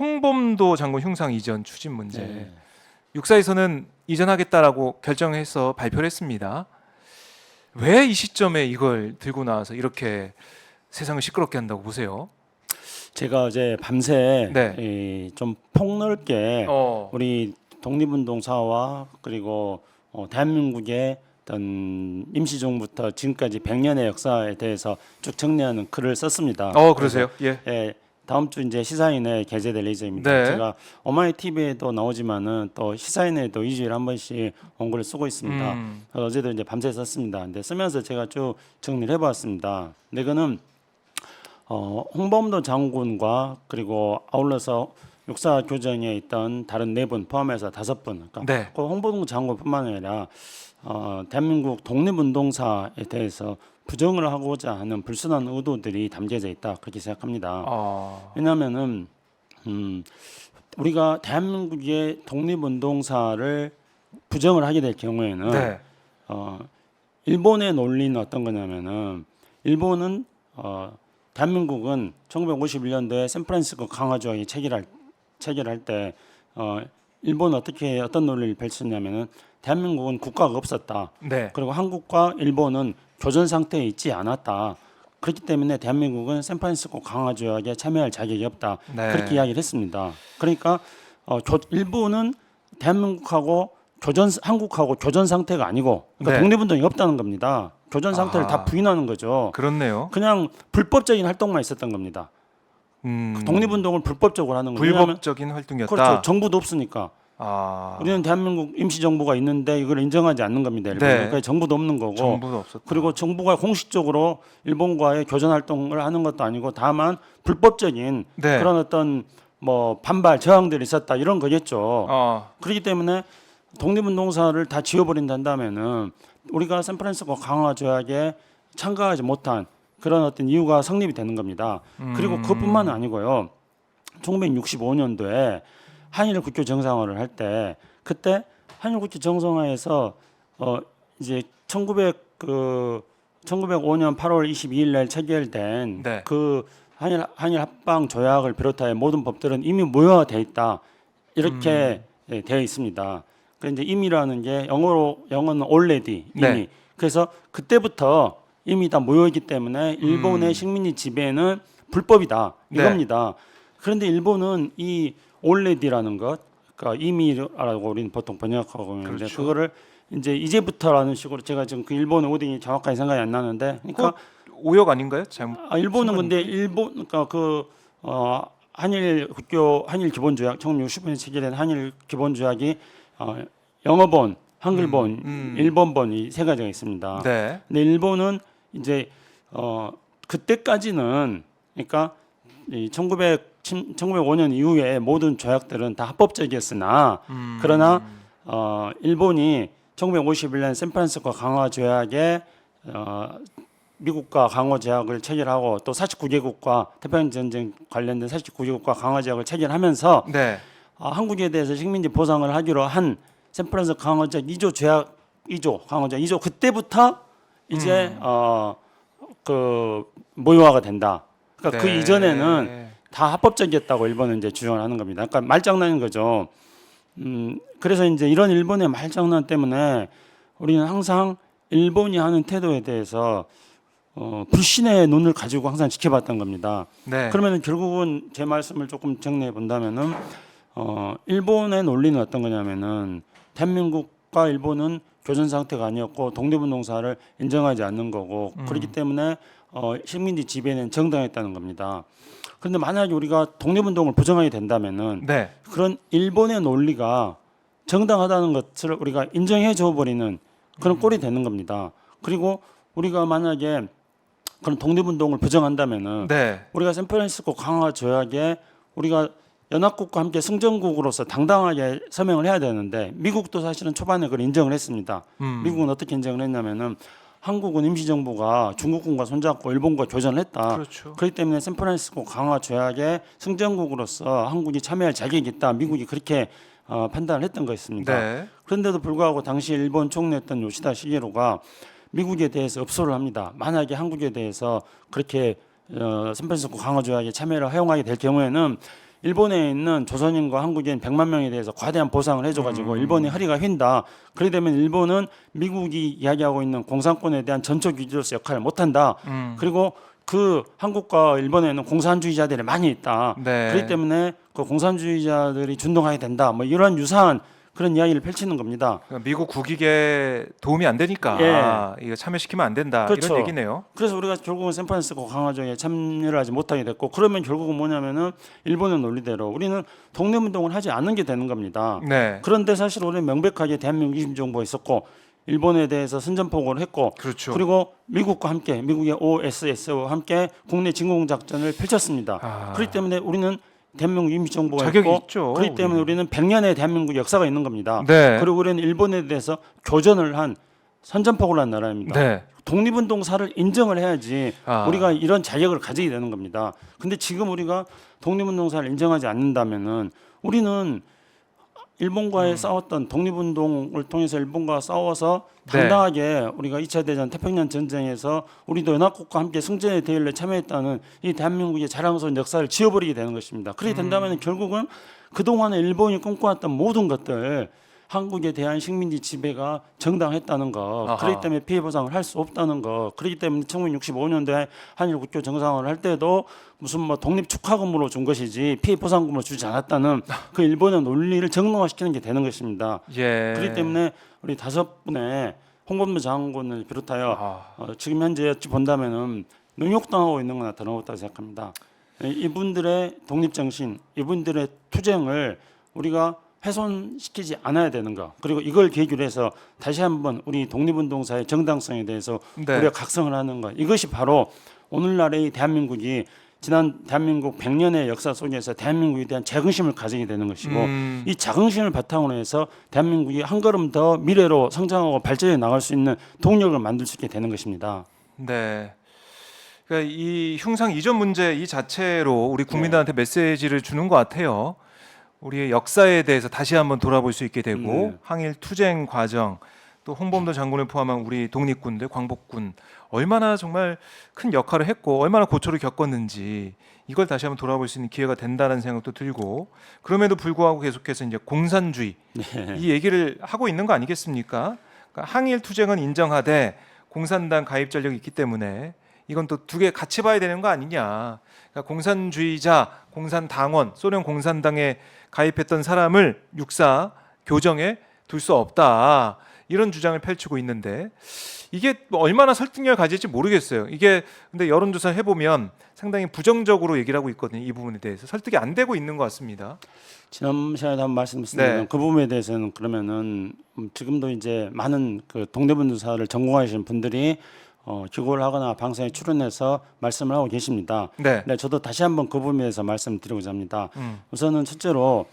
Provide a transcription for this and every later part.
홍범도 장군 흉상 이전 추진 문제. 네. 육사에서는 이전하겠다라고 결정해서 발표를 했습니다. 왜 이 시점에 이걸 들고 나와서 이렇게 세상을 시끄럽게 한다고 보세요? 제가 어제 밤새 네. 좀 폭넓게 어. 우리 독립운동사와 그리고 대한민국의 어떤 임시정부부터 지금까지 100년의 역사에 대해서 쭉 정리하는 글을 썼습니다. 그러세요? 예. 예, 다음 주 이제 시사인에 게재될 예정입니다. 네. 제가 어마이 TV에도 나오지만은 또 시사인에도 2주일에 한 번씩 원고를 쓰고 있습니다. 어제도 이제 밤새 썼습니다. 근데 쓰면서 제가 쭉 정리를 해봤습니다. 근데 이거는 홍범도 장군과 그리고 아울러서 육사 교정에 있던 다른 4분 포함해서 5분, 그러니까 네. 그 홍범도 장군뿐만 아니라 대한민국 독립운동사에 대해서 부정을 하고자 하는 불순한 의도들이 담겨져 있다 그렇게 생각합니다. 왜냐하면은 우리가 대한민국의 독립운동사를 부정을 하게 될 경우에는 네. 일본의 논리는 어떤 거냐면은 일본은 대한민국은 1951년도에 샌프란시스코 강화 조약이 체결할 때 일본은 어떤 논리를 펼쳤냐면은 대한민국은 국가가 없었다. 네. 그리고 한국과 일본은 교전 상태에 있지 않았다. 그렇기 때문에 대한민국은 샌프란시스코 강화 조약에 참여할 자격이 없다. 네. 그렇게 이야기를 했습니다. 그러니까 일본은 대한민국하고 한국하고 교전 상태가 아니고 그러니까 네. 독립운동이 없다는 겁니다. 교전 상태를 다 부인하는 거죠. 그렇네요. 그냥 불법적인 활동만 있었던 겁니다. 독립운동을 불법적으로 하는 거예요. 불법적인 활동이었다. 그렇죠. 정부도 없으니까. 우리는 대한민국 임시정부가 있는데 이걸 인정하지 않는 겁니다. 일본. 네. 그러니까 정부도 없는 거고. 정부도 없었다. 그리고 정부가 공식적으로 일본과의 교전 활동을 하는 것도 아니고 다만 불법적인 네. 그런 어떤 뭐 반발 저항들이 있었다 이런 거겠죠. 그렇기 때문에 독립운동사를 다 지워버린다면은 우리가 샌프란시스코 강화 조약에 참가하지 못한 그런 어떤 이유가 성립이 되는 겁니다. 그리고 그것뿐만 아니고요. 1965년도에 한일 국교 정상화를 할 때 그때 한일 국교 정상화에서 이제 1905년 8월 22일 날 체결된 네. 그 한일 합방 조약을 비롯하여 모든 법들은 이미 무효화돼 있다 이렇게 되어 있습니다. 그 이제 임이라는 게 영어는 already 이미. 네. 그래서 그때부터 이미 다 무효이기 때문에 일본의 식민지 지배는 불법이다 이겁니다. 그런데 일본은 이 already라는 것, 그러니까 이미라고 우리는 보통 번역하고 있는데 그렇죠. 그거를 이제부터라는 식으로 제가 지금 그 일본어 오딩이 정확하게 생각이 안 나는데, 그러니까 오역 아닌가요? 일본은 근데 그러니까 한일 기본조약 1960년에 체결된 한일 기본조약이 영어본, 한글본, 일본본 이 세 가지가 있습니다. 네. 근데 일본은 이제 그때까지는 그러니까 1905년 이후에 모든 조약들은 다 합법적이었으나 그러나 일본이 1951년 샌프란시스코 강화 조약에 미국과 강화 조약을 체결하고 또 49개국과 태평양 전쟁 관련된 49개국과 강화 조약을 체결하면서 네. 한국에 대해서 식민지 보상을 하기로 한 샌프란시스코 강화 조약 2조 조약 2조 강화 조약 2조 그때부터 이제 그 무효화가 된다. 그러니까 네. 그 이전에는 다 합법적이었다고 일본은 이제 주장을 하는 겁니다. 그러니까 말장난인 거죠. 그래서 이제 이런 일본의 말장난 때문에 우리는 항상 일본이 하는 태도에 대해서 불신의 눈을 가지고 항상 지켜봤던 겁니다. 네. 그러면 결국은 제 말씀을 조금 정리해 본다면은 일본의 논리는 어떤 거냐면은 대한민국과 일본은 교전 상태가 아니었고 독립운동사를 인정하지 않는 거고 그렇기 때문에 식민지 지배는 정당했다는 겁니다. 그런데 만약에 우리가 독립운동을 부정하게 된다면은 네. 그런 일본의 논리가 정당하다는 것을 우리가 인정해 줘 버리는 그런 꼴이 되는 겁니다. 그리고 우리가 만약에 그런 독립운동을 부정한다면은 네. 우리가 샌프란시스코 강화 조약에 우리가 연합국과 함께 승전국으로서 당당하게 서명을 해야 되는데 미국도 사실은 초반에 그걸 인정을 했습니다. 미국은 어떻게 인정을 했냐면은 한국은 임시정부가 중국군과 손잡고 일본과 교전을 했다. 그렇죠. 그렇기 때문에 샌프란시스코 강화 조약에 승전국으로서 한국이 참여할 자격이 있다. 미국이 그렇게 판단을 했던 것입니다. 네. 그런데도 불구하고 당시 일본 총리였던 요시다 시게루가 미국에 대해서 읍소를 합니다. 만약에 한국에 대해서 그렇게 샌프란시스코 강화 조약에 참여를 허용하게 될 경우에는 일본에 있는 조선인과 한국인 100만 명에 대해서 과대한 보상을 해줘가지고 일본이 허리가 휜다. 그렇게 되면 일본은 미국이 이야기하고 있는 공산권에 대한 전초 기지로서 역할을 못한다. 그리고 그 한국과 일본에 있는 공산주의자들이 많이 있다. 네. 그렇기 때문에 그 공산주의자들이 준동하게 된다. 뭐 이런 유사한 그런 이야기를 펼치는 겁니다. 그러니까 미국 국익에 도움이 안 되니까 이거 참여시키면 안 된다. 그렇죠. 이런 얘기네요. 그래서 우리가 결국은 샌프란시스코 강화정에 참여를 하지 못하게 됐고, 그러면 결국은 뭐냐면은 일본의 논리대로 우리는 독립운동을 하지 않는 게 되는 겁니다. 네. 그런데 사실 우리는 명백하게 대한민국 임시정부가 있었고 일본에 대해서 선전포고를 했고, 그렇죠. 그리고 미국과 함께 미국의 OSS와 함께 국내 진공작전을 펼쳤습니다. 아. 그렇기 때문에 우리는 대한민국 임시정부가 자격이 있고, 있죠. 그렇기 때문에 우리는 100년의 대한민국 역사가 있는 겁니다. 네. 그리고 우리는 일본에 대해서 교전을 한 선전포고를 한 나라입니다. 네. 독립운동사를 인정을 해야지 아. 우리가 이런 자격을 가지게 되는 겁니다. 근데 지금 우리가 독립운동사를 인정하지 않는다면은 우리는 일본과의 싸웠던 독립운동을 통해서 일본과 싸워서 네. 당당하게 우리가 2차 대전 태평양 전쟁에서 우리도 연합국과 함께 승전의 대열에 참여했다는 이 대한민국의 자랑스러운 역사를 지워버리게 되는 것입니다. 그렇게 된다면 결국은 그동안에 일본이 꿈꿔왔던 모든 것들, 한국에 대한 식민지 지배가 정당했다는 거, 아하. 그렇기 때문에 피해 보상을 할 수 없다는 거, 그렇기 때문에 1965년도에 한일 국교 정상화를 할 때도 무슨 뭐 독립 축하금으로 준 것이지 피해 보상금으로 주지 않았다는 그 일본의 논리를 정당화시키는 게 되는 것입니다. 예. 그렇기 때문에 우리 5분의 홍범도 장군을 비롯하여 지금 현재 어찌 본다면은 능욕당하고 있는 거나 다름없다고 생각합니다. 이분들의 독립정신, 이분들의 투쟁을 우리가 훼손시키지 않아야 되는 거, 그리고 이걸 계기로 해서 다시 한번 우리 독립운동사의 정당성에 대해서 네. 우리가 각성을 하는 것, 이것이 바로 오늘날의 대한민국이 지난 대한민국 100년의 역사 속에서 대한민국에 대한 자긍심을 가지게 되는 것이고, 이 자긍심을 바탕으로 해서 대한민국이 한 걸음 더 미래로 성장하고 발전해 나갈 수 있는 동력을 만들 수 있게 되는 것입니다. 네. 그러니까 이 흉상 이전 문제 이 자체로 우리 국민들한테 메시지를 주는 것 같아요. 우리의 역사에 대해서 다시 한번 돌아볼 수 있게 되고 항일 투쟁 과정, 또 홍범도 장군을 포함한 우리 독립군들, 광복군 얼마나 정말 큰 역할을 했고 얼마나 고초를 겪었는지 이걸 다시 한번 돌아볼 수 있는 기회가 된다는 생각도 들고, 그럼에도 불구하고 계속해서 이제 공산주의 이 얘기를 하고 있는 거 아니겠습니까? 그러니까 항일 투쟁은 인정하되 공산당 가입 전력이 있기 때문에 이건 또 두 개 같이 봐야 되는 거 아니냐. 그러니까 공산주의자, 공산당원, 소련 공산당에 가입했던 사람을 육사 교정에 둘 수 없다. 이런 주장을 펼치고 있는데 이게 얼마나 설득력을 가질지 모르겠어요. 이게 근데 여론조사 해보면 상당히 부정적으로 얘기를 하고 있거든요. 이 부분에 대해서 설득이 안 되고 있는 것 같습니다. 지난 시간에 한번 말씀드렸는데 네. 그 부분에 대해서는 그러면은 지금도 이제 많은 그 독립운동사를 전공하시는 분들이 기고를 하거나 방송에 출연해서 말씀을 하고 계십니다. 네. 네, 저도 다시 한번 그 부분에 대해서 말씀드리고자 합니다. 우선은 첫째로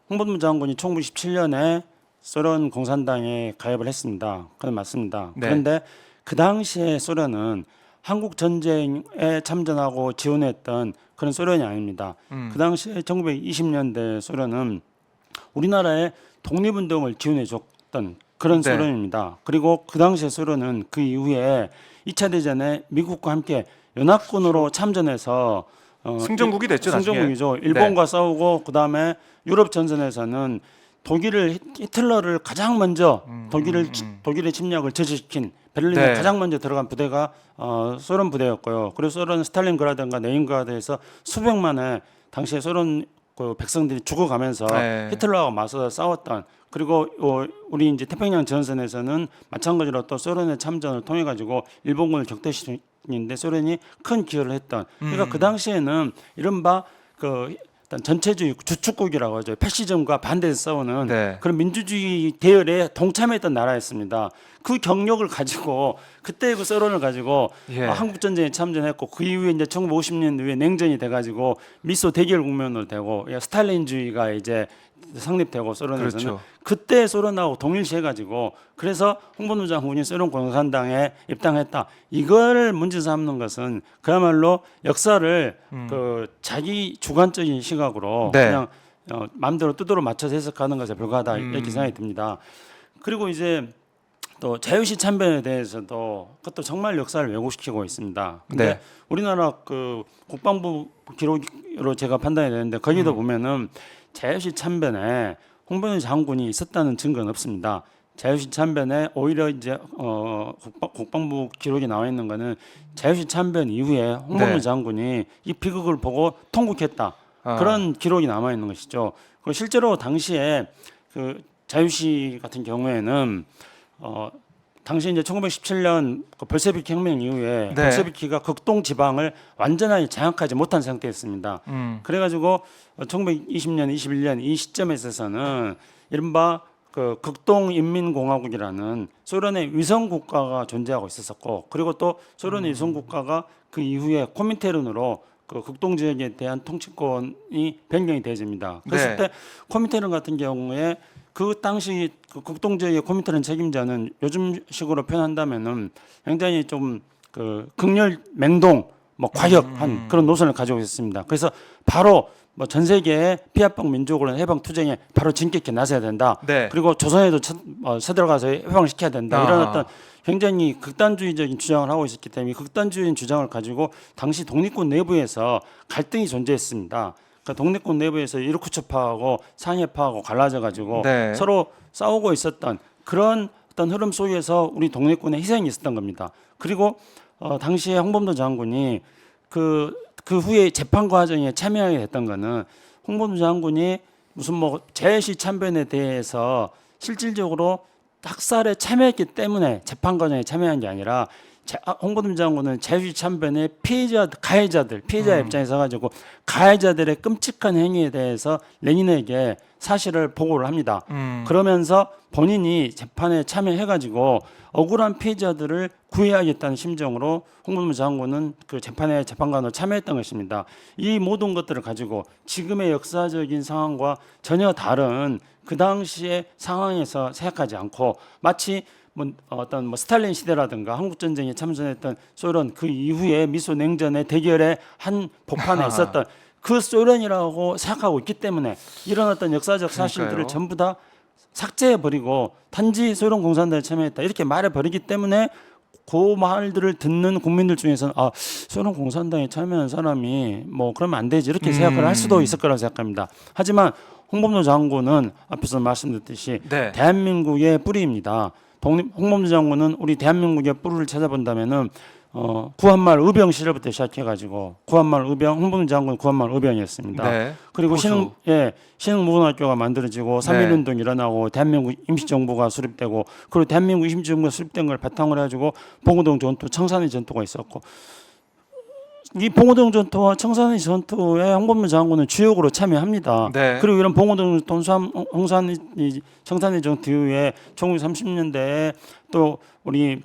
홍범도 장군이 1917년에 소련 공산당에 가입을 했습니다. 그건 맞습니다. 네. 그런데 그 당시에 소련은 한국 전쟁에 참전하고 지원했던 그런 소련이 아닙니다. 그 당시에 1920년대 소련은 우리나라의 독립운동을 지원해 줬던 그런 네. 소련입니다. 그리고 그 당시에 소련은 그 이후에 2차 대전에 미국과 함께 연합군으로 참전해서 승전국이 됐죠. 승전국이죠. 나중에. 일본과 싸우고 그다음에 유럽 전선에서는 독일을 히틀러를 가장 먼저 독일의 침략을 저지시킨 베를린에 네. 가장 먼저 들어간 부대가 소련 부대였고요. 그리고 소련 스탈린그라드인가 레닌그라드에서 수백만의 당시에 소련 그 백성들이 죽어가면서 네. 히틀러와 맞서 싸웠던, 그리고 우리 이제 태평양 전선에서는 마찬가지로 또 소련의 참전을 통해 가지고 일본군을 격퇴시키는데 소련이 큰 기여를 했던. 그러니까 그 당시에는 이른바 그 일단 전체주의 주축국이라고 하죠. 패시즘과 반대해서 싸우는 네. 그런 민주주의 대열에 동참했던 나라였습니다. 그 경력을 가지고 그때 그 소련을 가지고 예. 한국 전쟁에 참전했고, 그 이후에 이제 1950년 이후에 냉전이 돼가지고 미소 대결 국면으로 되고 스탈린주의가 이제 성립되고 소련에서는 그렇죠. 그때 소련하고 동일시해가지고, 그래서 홍범도 장군이 소련 공산당에 입당했다. 이걸 문제 삼는 것은 그야말로 역사를 그 자기 주관적인 시각으로 네. 그냥 마음대로 뜻으로 맞춰서 해석하는 것에 불과하다 이렇게 생각이 듭니다. 그리고 이제 또 자유시 참변에 대해서도 그것도 정말 역사를 왜곡시키고 있습니다. 근데 네. 우리나라 그 국방부 기록으로 제가 판단이 되는데 거기도 보면은 자유시 참변에 홍범도 장군이 있었다는 증거는 없습니다. 자유시 참변에 오히려 이제 국방부 기록이 나와 있는 거는 자유시 참변 이후에 홍범도 네. 장군이 이 비극을 보고 통곡했다. 아. 그런 기록이 남아 있는 것이죠. 그 실제로 당시에 그 자유시 같은 경우에는 당시 이제 1917년 그 볼셰비키 혁명 이후에 네. 볼셰비키가 극동 지방을 완전하게 장악하지 못한 상태였습니다. 그래가지고 1920년, 21년 이 시점에 있어서는 이른바 그 극동인민공화국이라는 소련의 위성 국가가 존재하고 있었고, 그리고 또 소련의 위성 국가가 그 이후에 코민테른으로 그 극동 지역에 대한 통치권이 변경이 되어집니다. 그랬을 네. 때 코민테른 같은 경우에 그 당시 그 극동 지역의 코민테른 책임자는 요즘식으로 표현한다면은 굉장히 좀 그 극렬 맹동 뭐 과격한 그런 노선을 가지고 있었습니다. 그래서 바로 뭐 전 세계의 피압방 민족으로 해방 투쟁에 바로 진격해 나서야 된다. 네. 그리고 조선에도 쳐들어가서 해방시켜야 된다. 이런 아. 어떤 굉장히 극단주의적인 주장을 하고 있었기 때문에 극단주의적인 주장을 가지고 당시 독립군 내부에서 갈등이 존재했습니다. 그러니까 독립군 내부에서 이르쿠츠파하고 상해파하고 갈라져 가지고 네. 서로 싸우고 있었던 그런 어떤 흐름 속에서 우리 독립군의 희생이 있었던 겁니다. 그리고 당시에 홍범도 장군이 그 후에 재판 과정에 참여하게 됐던 거는 홍범도 장군이 무슨 뭐 자유시 참변에 대해서 실질적으로 학살에 참여했기 때문에 재판 과정에 참여한 게 아니라 홍범도 장군은 자유시 참변의 가해자들, 피해자 입장에서 가지고 가해자들의 끔찍한 행위에 대해서 레닌에게 사실을 보고를 합니다. 그러면서 본인이 재판에 참여해가지고 억울한 피해자들을 구해야겠다는 심정으로 홍범도 장군은 그 재판관으로 참여했던 것입니다. 이 모든 것들을 가지고 지금의 역사적인 상황과 전혀 다른 그 당시의 상황에서 생각하지 않고 마치 어떤 스탈린 시대라든가 한국 전쟁에 참전했던 소련 그 이후에 미소 냉전의 대결의 한 복판에 있었던 그 소련이라고 생각하고 있기 때문에 이런 어떤 역사적 사실들을 그러니까요. 전부 다 삭제해 버리고 단지 소련 공산당에 참여했다 이렇게 말해 버리기 때문에 그 말들을 듣는 국민들 중에서는 소련 공산당에 참여한 사람이 뭐 그러면 안 되지 이렇게 생각을 할 수도 있을 거라고 생각합니다. 하지만 홍범도 장군은 앞에서 말씀드렸듯이 네. 대한민국의 뿌리입니다. 홍범도 장군은 우리 대한민국의 뿌리를 찾아본다면은 구한말 의병 시절부터 시작해가지고 구한말 의병 홍범도 장군 구한말 의병이었습니다. 네. 그리고 보수. 신흥무군학교가 만들어지고 네. 3.1운동이 일어나고 대한민국 임시정부가 수립되고 그리고 대한민국 임시정부가 수립된 걸 바탕으로 해가지고 봉오동 전투, 청산리 전투가 있었고 이 봉오동 전투와 청산리 전투에 홍범도 장군은 주역으로 참여합니다. 네. 그리고 이런 봉오동 청산리 전투 이후에 1930년대에 또 우리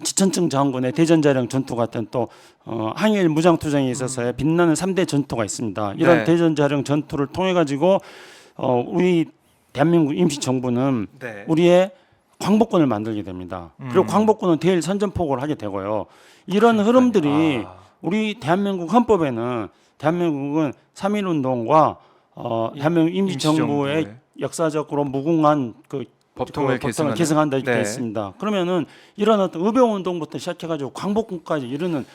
지천층 장군의 대전자령 전투 같은 또 항일 무장투쟁에 있어서의 빛나는 3대 전투가 있습니다. 이런 네. 대전자령 전투를 통해 가지고 우리 대한민국 임시정부는 네. 우리의 광복군을 만들게 됩니다. 그리고 광복군은 대일 선전포고를 하게 되고요. 이런 흐름들이 우리 대한민국 헌법에는 대한민국은 3.1운동과 대한민국 임시정부의 역사적으로 무궁한 그 법통을 계승한다 이렇게 네. 되어 있습니다. 그러면은 이런 어떤 의병운동부터 시작해가지고 광복군까지 이르는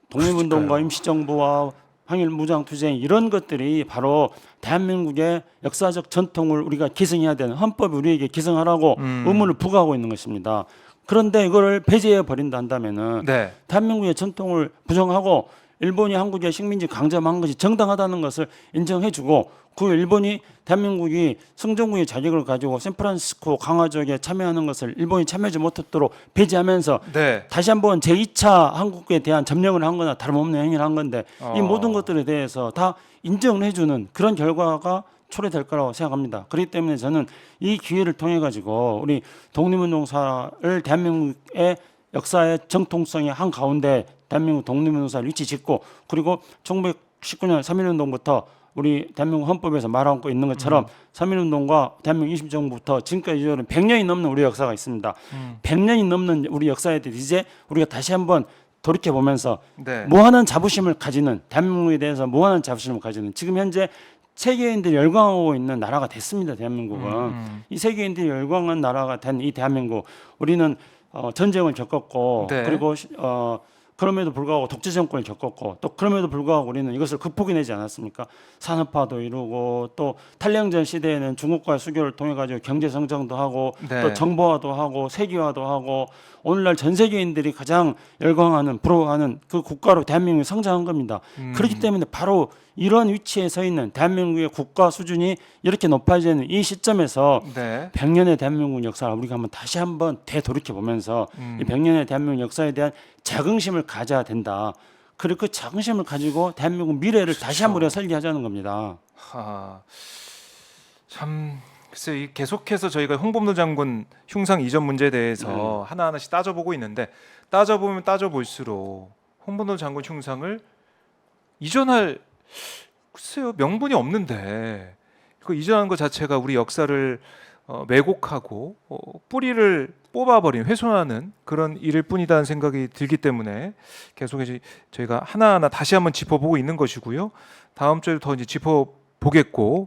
독립운동과 그러니까요. 임시정부와 항일 무장투쟁 이런 것들이 바로 대한민국의 역사적 전통을 우리가 계승해야 되는 헌법이 우리에게 계승하라고 의무를 부과하고 있는 것입니다. 그런데 이거를 배제해 버린다 한다면은 네. 대한민국의 전통을 부정하고 일본이 한국의 식민지 강점한 것이 정당하다는 것을 인정해주고 그 일본이 대한민국이 승전국의 자격을 가지고 샌프란시스코 강화적에 참여하는 것을 일본이 참여하지 못했도록 배제하면서 네. 다시 한번 제2차 한국에 대한 점령을 한 거나 다름없는 행위를 한 건데 이 모든 것들에 대해서 다 인정을 해주는 그런 결과가 초래될 거라고 생각합니다. 그렇기 때문에 저는 이 기회를 통해 가지고 우리 독립운동사를 대한민국의 역사의 정통성의 한 가운데 대한민국 독립운동사를 위치 짓고 그리고 1919년 3.1운동부터 우리 대한민국 헌법에서 말하고 있는 것처럼 3.1운동과 대한민국 임시정부부터 지금까지 이르는 100년이 넘는 우리 역사가 있습니다. 100년이 넘는 우리 역사에 대해 이제 우리가 다시 한번 돌이켜보면서 네. 무한한 자부심을 가지는 대한민국에 대해서 무한한 자부심을 가지는 지금 현재 세계인들이 열광하고 있는 나라가 됐습니다. 대한민국은 이 세계인들이 열광한 나라가 된 이 대한민국, 우리는 전쟁을 겪었고 네. 그리고 그럼에도 불구하고 독재 정권을 겪었고 또 그럼에도 불구하고 우리는 이것을 극복해내지 않았습니까? 산업화도 이루고 또 탈냉전 시대에는 중국과의 수교를 통해 가지고 경제 성장도 하고 네. 또 정보화도 하고 세계화도 하고 오늘날 전 세계인들이 가장 열광하는 부러워하는 그 국가로 대한민국이 성장한 겁니다. 그렇기 때문에 바로 이런 위치에 서 있는 대한민국의 국가 수준이 이렇게 높아지는 이 시점에서 네. 100년의 대한민국 역사를 우리가 한번 다시 한번 되돌이켜 보면서 이 100년의 대한민국 역사에 대한 자긍심을 가져야 된다. 그리고 그 자긍심을 가지고 대한민국 미래를 다시 한번 우리가 설계하자는 겁니다. 참 글쎄 이 계속해서 저희가 홍범도 장군 흉상 이전 문제에 대해서 하나하나씩 따져보고 있는데 따져보면 따져볼수록 홍범도 장군 흉상을 이전할 글쎄요 명분이 없는데 그 이전하는 것 자체가 우리 역사를 왜곡하고 뿌리를 뽑아버린 훼손하는 그런 일일 뿐이다는 생각이 들기 때문에 계속해서 저희가 하나하나 다시 한번 짚어보고 있는 것이고요. 다음 주에도 더 이제 짚어보겠고